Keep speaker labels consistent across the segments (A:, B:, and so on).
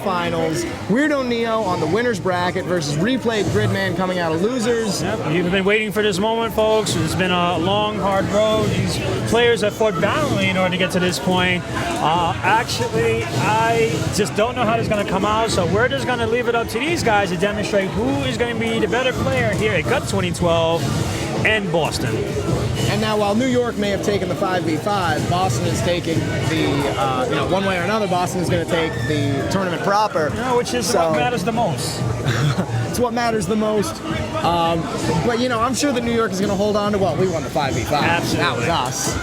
A: finals. WeirdoNeo on the winner's bracket versus replayed Gridman coming out of losers.
B: Yep, you've been waiting for this moment, folks. It's been a long, hard road. These players have fought valiantly in order to get to this point. Actually, I just don't know how this is going to come out, so we're just going to leave it up to these guys to demonstrate who is going to be the better player here at Guts 2012 and Boston.
A: And now, while New York may have taken the 5v5, Boston is taking the, one way or another, Boston is going to take the tournament proper.
B: Yeah, which is what matters the most.
A: It's what matters the most. But, I'm sure that New York is going to hold on to, we won the 5v5.
B: Absolutely.
A: That was us.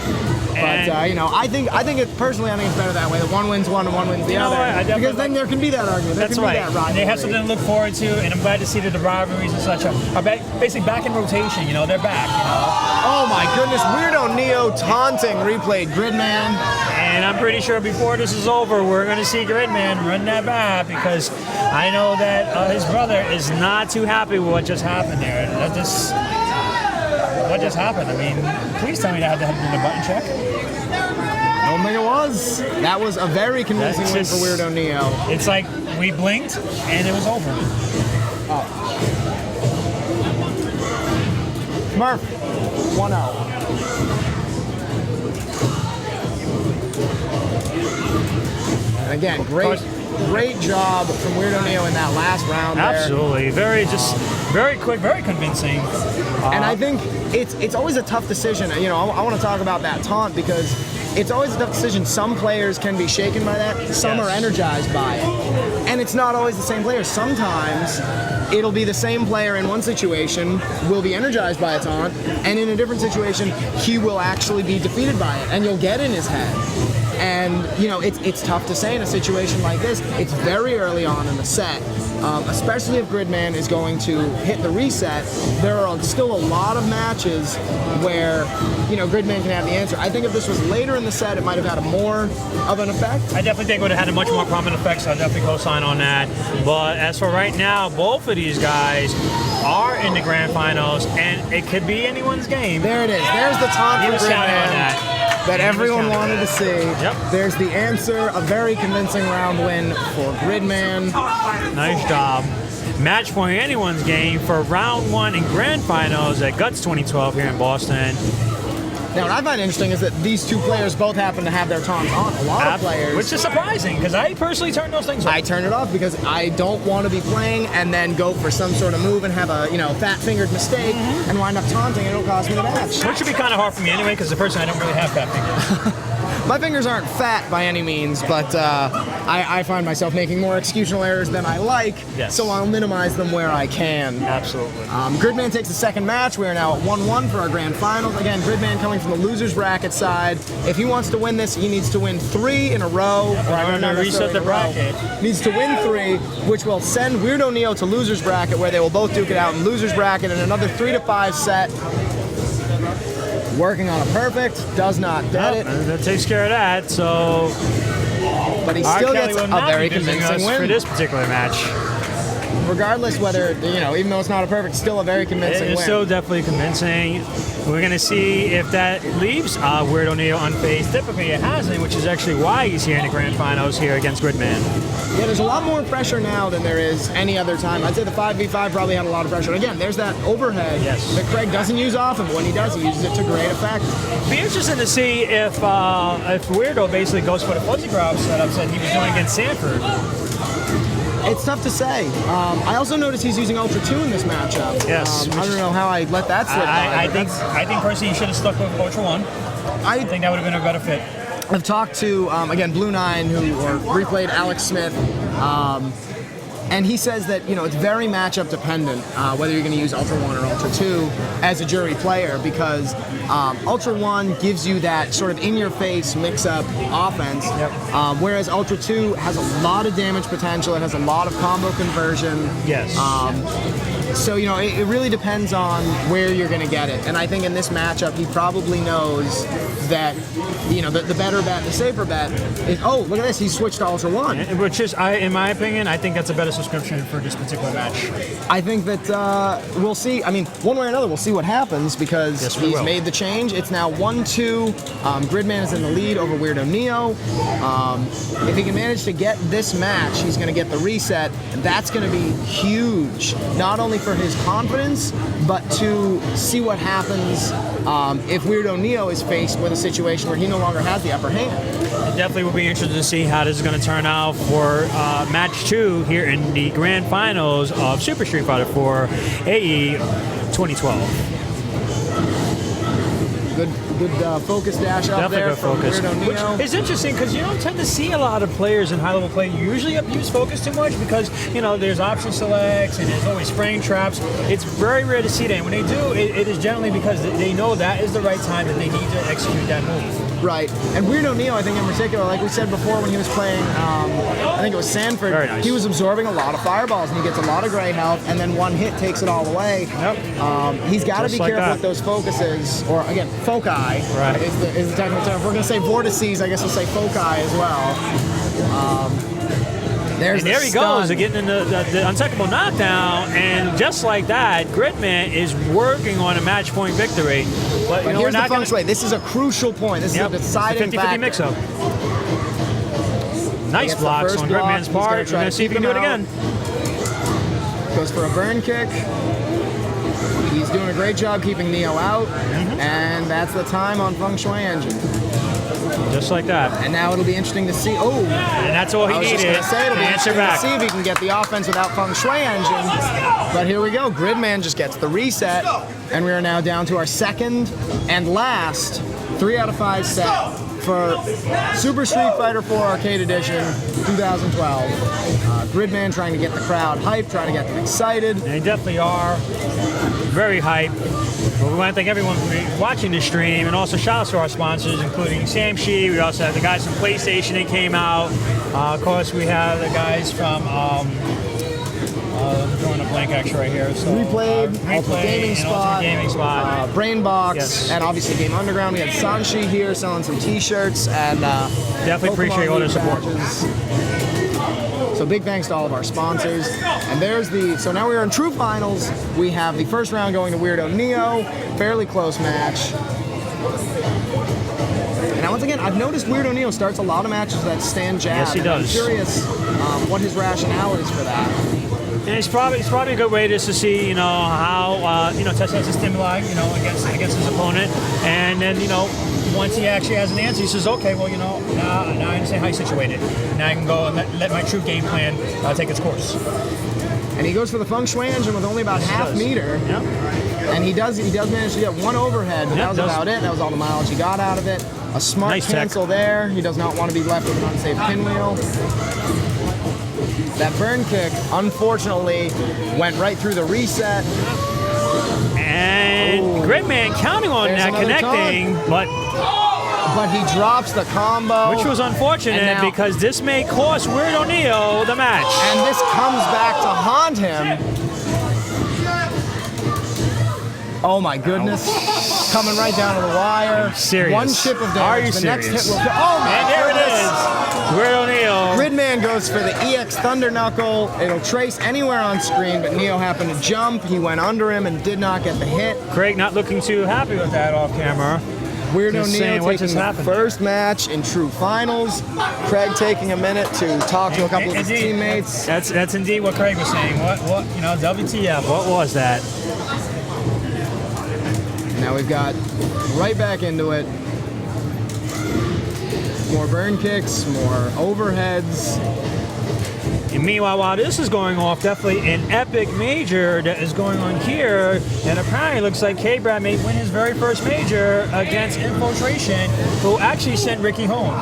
A: But, I think it's better that way, that one wins one and one wins the other. Because then there can be that argument.
B: That's right. And they have something to look forward to, and I'm glad to see that the rivalries and such are basically back in rotation. They're back.
A: Oh my goodness, WeirdoNeo taunting replayed Gridman.
B: And I'm pretty sure before this is over, we're going to see Gridman run that back, because I know that his brother is not too happy with what just happened there. What just happened? I mean, please tell me that had to have been a button check.
A: I don't think it was. That was a very convincing win for WeirdoNeo.
B: It's like we blinked and it was over.
A: Oh. Murph, 1-0. And again, great job from WeirdoNeo in that last round there.
B: Absolutely. Very quick, very convincing.
A: And I think it's always a tough decision. I want to talk about that taunt because it's always a tough decision. Some players can be shaken by that. Some are energized by it. And it's not always the same player. Sometimes it'll be the same player in one situation will be energized by a taunt, and in a different situation, he will actually be defeated by it, and you'll get in his head. And, it's tough to say in a situation like this. It's very early on in the set, especially if Gridman is going to hit the reset. There are still a lot of matches where, Gridman can have the answer. I think if this was later in the set, it might have had more of an effect.
B: I definitely think it would have had a much more prominent effect, so I'll definitely co-sign on that. But as for right now, both of these guys are in the grand finals, and it could be anyone's game.
A: There it is. There's the taunt for Gridman that everyone wanted to see.
B: Yep.
A: There's the answer, a very convincing round win for Gridman.
B: Nice job. Match point anyone's game for round one in grand finals at Guts 2012 here in Boston.
A: Now, what I find interesting is that these two players both happen to have their taunts on. A lot of players.
B: Which is surprising, because I personally turn those things off.
A: I turn it off because I don't want to be playing and then go for some sort of move and have a, fat-fingered mistake and wind up taunting and it'll cost me the match.
B: Which should be kind of hard for me anyway, because as a person, I don't really have fat fingers.
A: My fingers aren't fat by any means, but I find myself making more executional errors than I like, so I'll minimize them where I can.
B: Absolutely.
A: Gridman takes the second match. We are now at 1-1 for our grand finals. Again, Gridman coming from the loser's bracket side. If he wants to win this, he needs to win 3 in a row.
B: Or to reset the bracket.
A: Needs to win 3, which will send WeirdoNeo to loser's bracket, where they will both duke it out in loser's bracket in another 3-5 set. Working on a perfect, does not get it.
B: That takes care of that, so...
A: But he still gets a very convincing win
B: for this particular match.
A: Regardless whether, even though it's not a perfect, still a very convincing win.
B: It's still definitely convincing. We're going to see if that leaves WeirdoNeo unfazed. Typically it hasn't, which is actually why he's here in the grand finals here against Gridman.
A: Yeah, there's a lot more pressure now than there is any other time. I'd say the 5v5 probably had a lot of pressure. Again, there's that overhead that Craig doesn't use often, but when he does, he uses it to great effect.
B: Be interesting to see if Weirdo basically goes for the fuzzy grab setup that he was doing against Sanford.
A: It's tough to say. I also noticed he's using Ultra 2 in this matchup.
B: Yes.
A: I don't know how I let that slip by.
B: I think personally you should have stuck with Ultra 1. I think that would have been a better fit.
A: I've talked to, again, Blue 9, who replayed Alex Smith, and he says that, it's very matchup dependent, whether you're going to use Ultra 1 or Ultra 2 as a jury player, because Ultra 1 gives you that sort of in-your-face mix-up offense, whereas Ultra 2 has a lot of damage potential, it has a lot of combo conversion.
B: Yes.
A: So, it really depends on where you're going to get it. And I think in this matchup, he probably knows that, the better bet, the safer bet is, oh, look at this, he switched to Ultra 1.
B: Which is, in my opinion, I think that's a better subscription for this particular match.
A: I think that we'll see. I mean, one way or another, we'll see what happens because he's made the change. It's now 1-2. Gridman is in the lead over WeirdoNeo. If he can manage to get this match, he's going to get the reset. That's going to be huge, not only for his confidence, but to see what happens if WeirdoNeo is faced with a situation where he no longer has the upper hand.
B: It definitely will be interesting to see how this is going to turn out for match 2 here in the grand finals of Super Street Fighter 4 AE 2012.
A: Good focus dash up there from WeirdoNeo.
B: It's interesting because you don't tend to see a lot of players in high-level play usually abuse focus too much because, you know, there's option selects and there's always frame traps. It's very rare to see that. And when they do, it is generally because they know that is the right time that they need to execute that move.
A: Right. And WeirdoNeo, I think in particular, like we said before when he was playing, I think it was Sanford,
B: very nice.
A: He was absorbing a lot of fireballs and he gets a lot of gray health and then one hit takes it all away.
B: Yep.
A: He's got to be
B: like
A: careful with those focuses, or again, foci is the technical term. If we're going to say vortices, I guess we'll say foci as well.
B: And there he goes, getting in the uncheckable knockdown, and just like that, Gridman is working on a match point victory. But you know,
A: here's the feng shui. This is a crucial point. This is a deciding factor.
B: 50-50 mix-up. Nice blocks on Gridman's part. We're going to see if he can do it again.
A: Goes for a burn kick. He's doing a great job keeping Neo out, and that's the time on Feng Shui Engine.
B: Just like that.
A: And now it'll be interesting to see. Oh,
B: and that's all he needed.
A: It'll be interesting to see if he can get the offense without Feng Shui Engine. But here we go. Gridman just gets the reset, and we are now down to our second and last 3 out of 5 set for Super Street Fighter 4 Arcade Edition 2012. Gridman trying to get the crowd hyped, trying to get them excited.
B: And they definitely are very hyped. But we want to thank everyone for watching the stream, and also shout out to our sponsors, including Samshi. We also have the guys from PlayStation that came out. Of course, we have the guys from I'm drawing a blank actually right here. So,
A: Replayed, Ultimate Gaming Spot, Brainbox,
B: yes.
A: And obviously Game Underground. We had Sanshi here selling some T-shirts, and
B: definitely appreciate all their support.
A: So big thanks to all of our sponsors. And there's so now we're in true finals. We have the first round going to WeirdoNeo, fairly close match. And now once again, I've noticed WeirdoNeo starts a lot of matches that stand jab.
B: Yes, he does.
A: I'm curious what his rationale is for that.
B: And it's probably a good way just to see, you know, how test out the stimuli, you know, against his opponent, and then, you know, once he actually has an answer, he says, okay, well, you know, now I understand how you're situated. Now I can go and let my true game plan take its course.
A: And he goes for the Feng Shui Engine with only about half meter.
B: Yep.
A: And he does manage to get one overhead, but that was about it. That was all the mileage he got out of it. A smart cancel there. He does not want to be left with an unsafe pinwheel. That burn kick, unfortunately, went right through the reset.
B: And Gridman counting on that, connecting, but
A: he drops the combo.
B: Which was unfortunate because this may cost WeirdoNeo the match.
A: And this comes back to haunt him. Oh my goodness. Coming right down to the wire.
B: Serious.
A: One chip of damage.
B: Are you
A: the
B: serious?
A: next hit will go. Oh my
B: goodness. WeirdoNeo.
A: Gridman goes for the EX Thunder Knuckle. It'll trace anywhere on screen, but Neo happened to jump. He went under him and did not get the hit.
B: Craig not looking too happy with that off camera.
A: WeirdoNeo taking the first match in true finals. Craig taking a minute to talk to a couple of his teammates.
B: That's indeed what Craig was saying. What you know, WTF, what was that?
A: Now we've got right back into it. More burn kicks, more overheads.
B: And meanwhile, while this is going off, definitely an epic major that is going on here. And apparently looks like K-Brad may win his very first major against Infiltration, who actually sent Ricky home.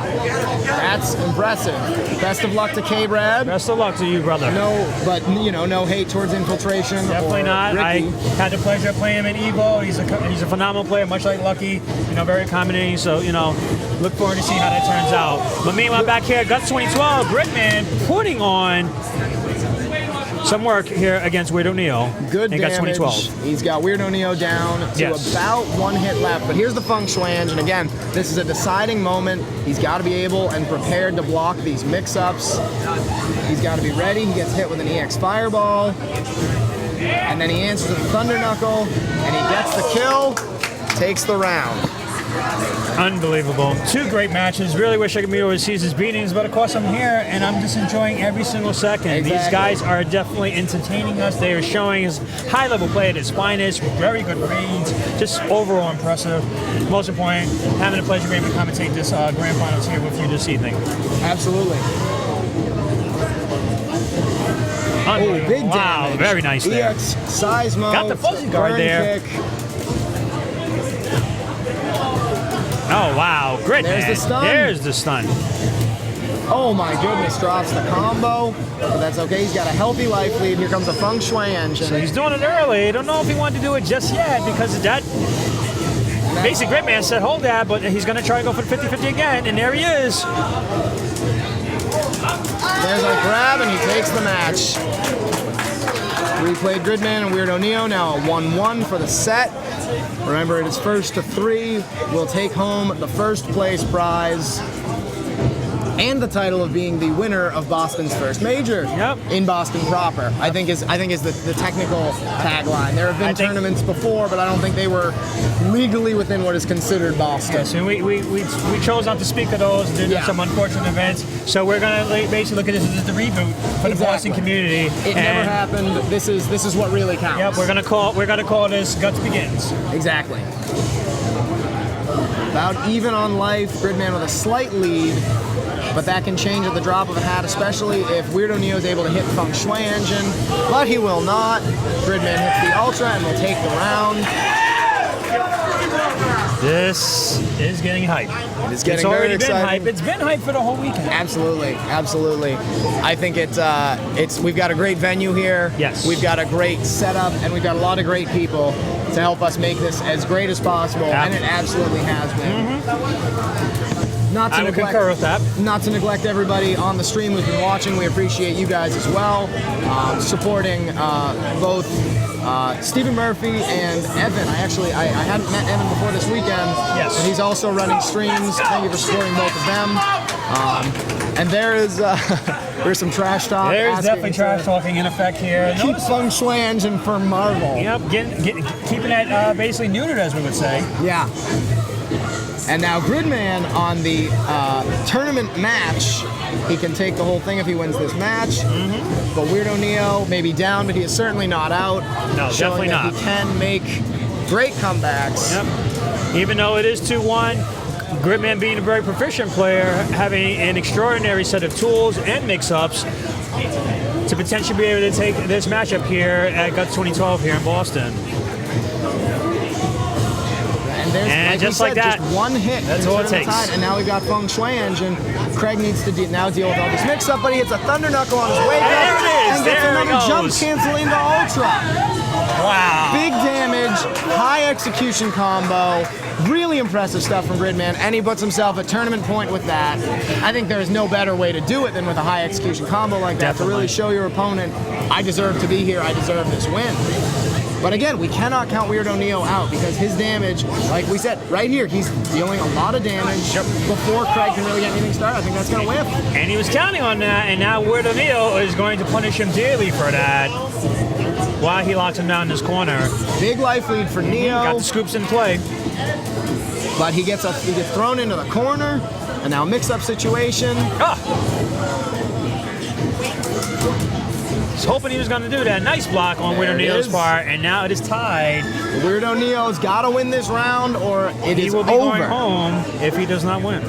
A: That's impressive. Best of luck to K-Brad.
B: Best of luck to you, brother.
A: No hate towards Infiltration.
B: Definitely not.
A: Ricky.
B: I had the pleasure of playing him in Evo. He's a phenomenal player, much like Lucky. You know, very accommodating. So, you know, look forward to seeing how that turns out. But meanwhile, back here, Guts 2012, Gridman putting on some work here against WeirdoNeo.
A: Good damage.
B: Guts 2012.
A: He's got WeirdoNeo down to about one hit left. But here's the Feng Shui Engine. Again, this is a deciding moment. He's got to be able and prepared to block these mix-ups. He's got to be ready. He gets hit with an EX Fireball. And then he answers with a Thunder Knuckle. And he gets the kill. Takes the round.
B: Unbelievable. 2 great matches. Really wish I could be overseas as beatings, but of course I'm here and I'm just enjoying every single second.
A: Exactly.
B: These guys are definitely entertaining us. They are showing us high-level play at its finest, very good reads, just overall impressive. Most important, having the pleasure of being able to commentate this grand finals here with you this evening.
A: Absolutely.
B: Unbelievable.
A: Big
B: wow,
A: damage.
B: very nice there.
A: EX Seismo.
B: Got the fuzzy guard
A: burn
B: there.
A: Kick.
B: Oh, wow. Gridman.
A: There's the stun.
B: There's the stun.
A: Oh my goodness, drops the combo. But that's okay, he's got a healthy life lead. Here comes a Feng Shui engine.
B: So he's doing it early. I don't know if he wanted to do it just yet because of that. Basic Gridman said hold that, but he's going to try to go for the 50-50 again, and there he is.
A: There's a grab, and he takes the match. Replayed Gridman and WeirdoNeo, now a 1-1 for the set. Remember, it is first to 3. We'll take home the first place prize and the title of being the winner of Boston's first major.
B: Yep.
A: In Boston proper. I think is the technical tagline. There have been tournaments before, but I don't think they were legally within what is considered Boston.
B: Yes, and we chose not to speak of those due to some unfortunate events. So we're going to basically look at this as the reboot for the Boston community.
A: It never happened. This is what really counts.
B: Yep, we're gonna call this Guts Begins.
A: Exactly. About even on life, Gridman with a slight lead, but that can change at the drop of a hat, especially if WeirdoNeo is able to hit Feng Shui engine, but he will not. Gridman hits the Ultra and will take the round.
B: This is getting hype.
A: It's getting
B: already
A: very exciting.
B: been hype. It's been hype for the whole weekend.
A: Absolutely, absolutely. I think we've got a great venue here.
B: Yes.
A: We've got a great setup, and we've got a lot of great people to help us make this as great as possible, and it absolutely has been. Not to
B: I would concur with that.
A: Not to neglect everybody on the stream who's been watching. We appreciate you guys as well, supporting both Stephen Murphy and Evan. I hadn't met Evan before this weekend.
B: Yes.
A: But he's also running streams. Thank you for supporting both of them. And there's some trash talk.
B: There's definitely trash talking in effect here.
A: Keep Feng Shui engine for Marvel.
B: Yep, keeping it basically neutered, as we would say.
A: Yeah. And now Gridman on the tournament match, he can take the whole thing if he wins this match. But WeirdoNeo may be down, but he is certainly not out.
B: No,
A: showing
B: definitely
A: that
B: not.
A: He can make great comebacks.
B: Yep. Even though it is 2-1, Gridman being a very proficient player, having an extraordinary set of tools and mix-ups to potentially be able to take this matchup here at Guts 2012 here in Boston.
A: And
B: just
A: like
B: like that,
A: just one hit.
B: that's all it takes.
A: And now we've got Feng Shui engine. Craig needs to now deal with all this mix-up, but he hits a Thunder Knuckle on his way
B: And
A: back.
B: there it is.
A: And gets
B: There it
A: another jump
B: goes.
A: cancel into Ultra.
B: Wow.
A: Big damage, high execution combo. Really impressive stuff from Gridman, and he puts himself at tournament point with that. I think there is no better way to do it than with a high execution combo like that.
B: Definitely.
A: To really show your opponent, I deserve to be here, I deserve this win. But again, we cannot count WeirdoNeo out because his damage, like we said, right here, he's dealing a lot of damage before Craig can really get anything started. I think that's going to whip.
B: And he was counting on that, and now WeirdoNeo is going to punish him dearly for that while he locks him down in this corner.
A: Big life lead for Neo.
B: Got the scoops in play.
A: But he gets thrown into the corner, and now mix-up situation.
B: Was hoping he was going to do that. Nice block on WeirdoNeo's part, and now it is tied.
A: WeirdoNeo's got to win this round, or
B: He will be going home if he does not win.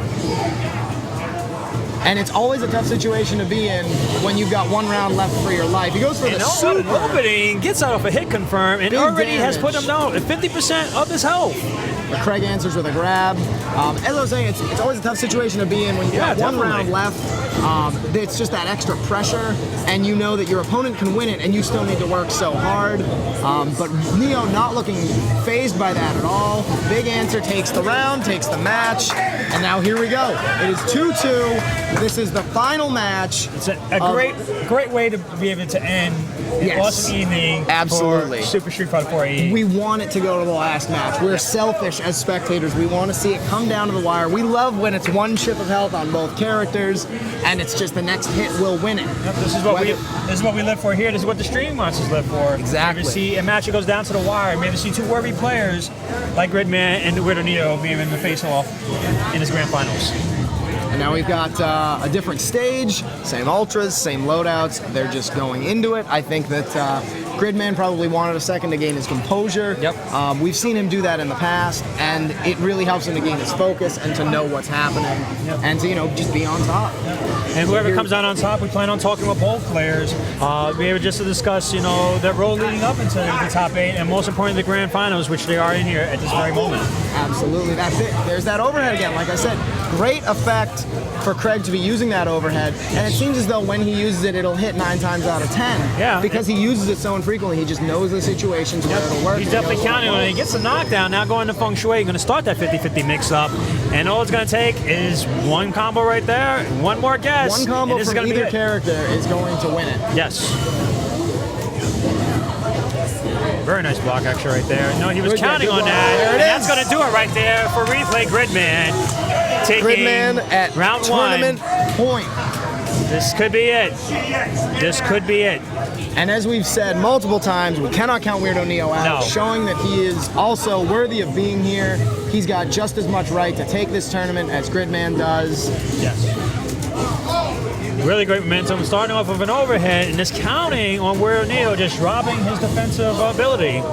A: And it's always a tough situation to be in when you've got one round left for your life. He goes for the super.
B: Opening, gets out of a hit confirm, and
A: Big
B: already has put
A: damage.
B: him down at 50% of his health.
A: But Craig answers with a grab. As I was saying, it's always a tough situation to be in when you've got one round left. It's just that extra pressure, and you know that your opponent can win it, and you still need to work so hard. But Neo not looking phased by that at all. Big answer, takes the round, takes the match, and now here we go. It is 2-2. This is the final match.
B: It's a great great way to be able to end an awesome evening
A: Absolutely.
B: for Super Street Fighter 4
A: We want it to go to the last match. We're selfish as spectators. We want to see it come down to the wire. We love when it's one chip of health on both characters, and it's just the next hit will win it.
B: Yep, this is what we live for here. This is what the stream monsters live for.
A: Exactly.
B: Maybe see a match that goes down to the wire. Maybe see two worthy players like Gridman and WeirdoNeo being in the face-off in his grand finals.
A: And now we've got a different stage, same ultras, same loadouts. They're just going into it. I think that Gridman probably wanted a second to gain his composure.
B: Yep.
A: We've seen him do that in the past, and it really helps him to gain his focus and to know what's happening, and to just be on top.
B: And whoever comes out on top, we plan on talking with both players. We able just to discuss, their role leading up into the top 8, and most importantly, the grand finals, which they are in here at this very moment.
A: Absolutely, that's it. There's that overhead again. Like I said, great effect for Craig to be using that overhead, and it seems as though when he uses it, it'll hit 9 times out of 10.
B: Yeah.
A: Because he uses it so infrequently, he just knows the situations where it'll work.
B: He's definitely counting on it. He gets a knockdown. Now going to Feng Shui, he's going to start that 50-50 mix-up, and all it's going to take is one combo right there, one more guess.
A: One combo from either character is going to win it.
B: Yes. Very nice block actually right there. No, he was counting on that.
A: There it
B: and
A: is.
B: That's going to do it right there for replay. Gridman taking
A: Gridman at
B: round
A: tournament
B: 1.
A: point.
B: This could be it. This could be it.
A: And as we've said multiple times, we cannot count WeirdoNeo out, showing that he is also worthy of being here. He's got just as much right to take this tournament as Gridman does.
B: Yes. Really great momentum, starting off with an overhead, and this counting on WeirdoNeo, just dropping his defensive ability.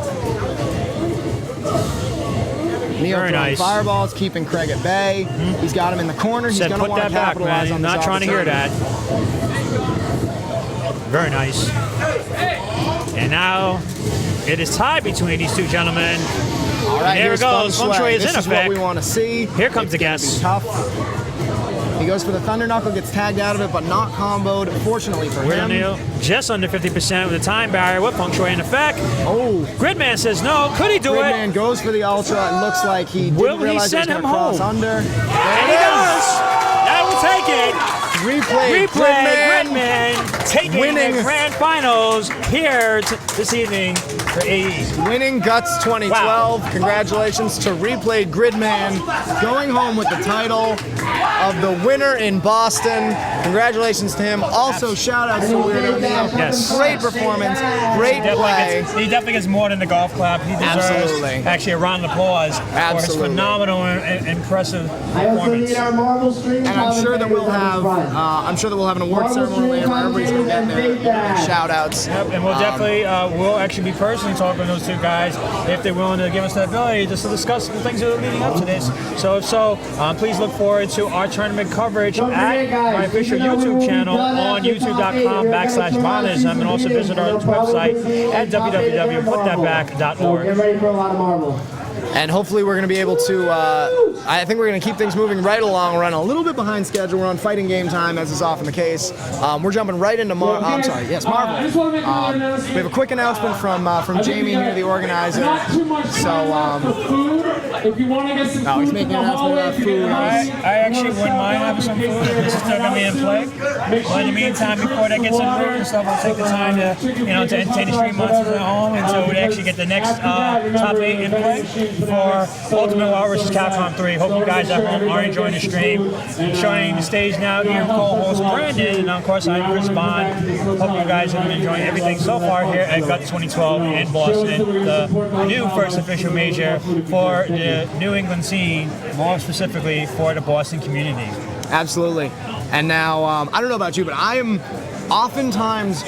A: Neo
B: Very
A: throwing
B: nice.
A: fireballs, keeping Craig at bay. He's got him in the corner. He's going to want to capitalize on this
B: Not trying to hear that. Very nice. And now it is tied between these two gentlemen.
A: All right,
B: there it goes. Feng Shui is in
A: effect. This is what we want to see.
B: Here comes the guess.
A: Tough. He goes for the Thunder Knuckle, gets tagged out of it, but not comboed, fortunately for him.
B: WeirdoNeo just under 50% with a time barrier with Feng Shui in effect.
A: Oh.
B: Gridman says no. Could he do it?
A: Gridman goes for the Ultra. It looks like he didn't realize he was going to cross under.
B: And he does. That will take it.
A: Replay
B: Gridman taking
A: winning
B: the grand finals here this evening for AE.
A: Winning Guts 2012. Wow. Congratulations to Replay Gridman going home with the title of the winner in Boston. Congratulations to him. Also, shout out to WeirdoNeo.
B: Yes.
A: Great performance, great play.
B: He definitely gets more than the golf clap. He deserves actually a round of applause for his phenomenal and impressive performance.
A: And I'm sure that we'll have an award ceremony later where everybody's going to get their shout outs.
B: Yep, and we'll definitely we'll actually be personally talking to those two guys if they're willing to give us the ability just to discuss the things that are leading up to this. So if so, please look forward to our tournament coverage at my official YouTube channel on youtube.com/Bonism, and also visit our website at www.putthatback.org.
C: Get ready for a lot of marble.
A: And hopefully we're going to be able to, I think we're going to keep things moving right along. We're running a little bit behind schedule. We're on fighting game time, as is often the case. We're jumping right into Marvel. We have a quick announcement from Jamie here, the organizer.
C: If you want to get some
A: he's making an announcement about food.
B: I actually wouldn't mind having some food. This is still going to be in play. But in the meantime, before that gets in there and stuff, I'll take the time to, to entertain the stream monsters at home until we actually get the next top 8 in play for Ultimate War vs. Capcom 3. Hope you guys at home are enjoying the stream. Joining the stage now, here co-host Brandon, and of course I'm Chris Bond. Hope you guys have been enjoying everything so far here at Guts 2012 in Boston, the new first official major for the New England scene, more specifically for the Boston community.
A: Absolutely. And now, I don't know about you, but I am oftentimes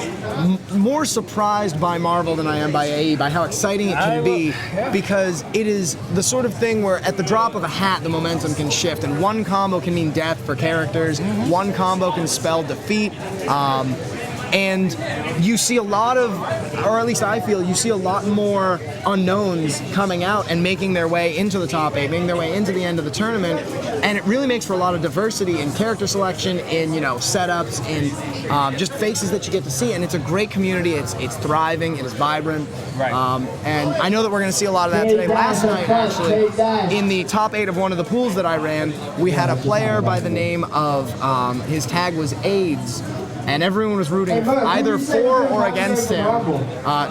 A: more surprised by Marvel than I am by AE, by how exciting it can be, because it is the sort of thing where at the drop of a hat the momentum can shift, and one combo can mean death for characters, one combo can spell defeat, and you see a lot of, or at least I feel, you see a lot more unknowns coming out and making their way into the top 8, making their way into the end of the tournament, and it really makes for a lot of diversity in character selection, in setups, in just faces that you get to see, and it's a great community. It's thriving, it is vibrant, and I know that we're going to see a lot of that today. Last night, actually, in the top 8 of one of the pools that I ran, we had a player by the name of, his tag was AIDS, and everyone was rooting either for or against him,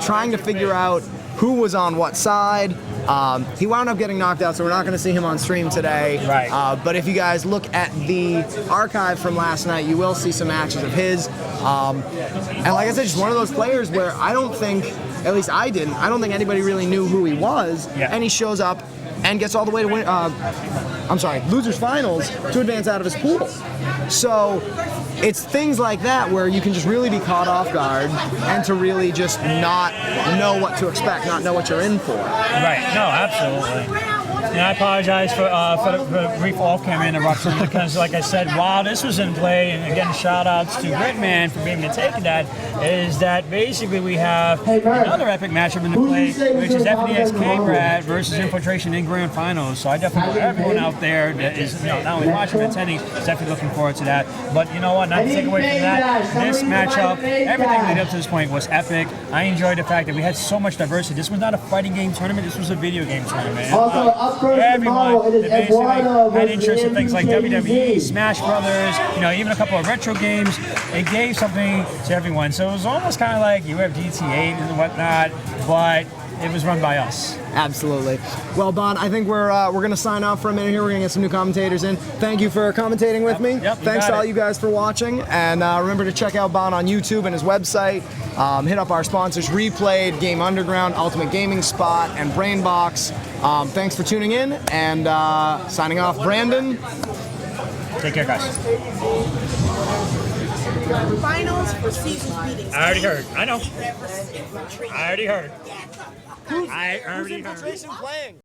A: trying to figure out who was on what side. He wound up getting knocked out, so we're not going to see him on stream today.
B: Right.
A: But if you guys look at the archive from last night, you will see some matches of his. And like I said, just one of those players where I don't think, at least I didn't, I don't think anybody really knew who he was.
B: Yeah.
A: And he shows up and gets all the way to win, losers finals to advance out of his pool. So it's things like that where you can just really be caught off guard and to really just not know what to expect, not know what you're in for.
B: Right. No, absolutely. And I apologize for the brief off-camera interruption because, like I said, while this was in play, and again, shout-outs to Gridman for being the take of that, is that basically we have another epic matchup in the play, which is FDX Brad versus Infiltration in Grand Finals. So I definitely want everyone out there that is not only watching but attending is definitely looking forward to that. But you know what? Not to take away from that, this matchup, everything leading up to this point was epic. I enjoyed the fact that we had so much diversity. This was not a fighting game tournament. This was a video game tournament. Everyone that basically had interest in things like WWE, Smash Brothers, even a couple of retro games. It gave something to everyone. So it was almost kind of like you have GT8 and whatnot, but it was run by us.
A: Absolutely. Well, Bon, I think we're going to sign off for a minute here. We're going to get some new commentators in. Thank you for commentating with me.
B: Yep,
A: Thanks to all you guys for watching. And remember to check out Bon on YouTube and his website. Hit up our sponsors, Replayed, Game Underground, Ultimate Gaming Spot, and Brainbox. Thanks for tuning in. And signing off, Brandon.
B: Take care, guys.
D: Finals for seasons beatings.
B: I already heard. I know. I already heard. I already heard.
A: Who's Infiltration playing?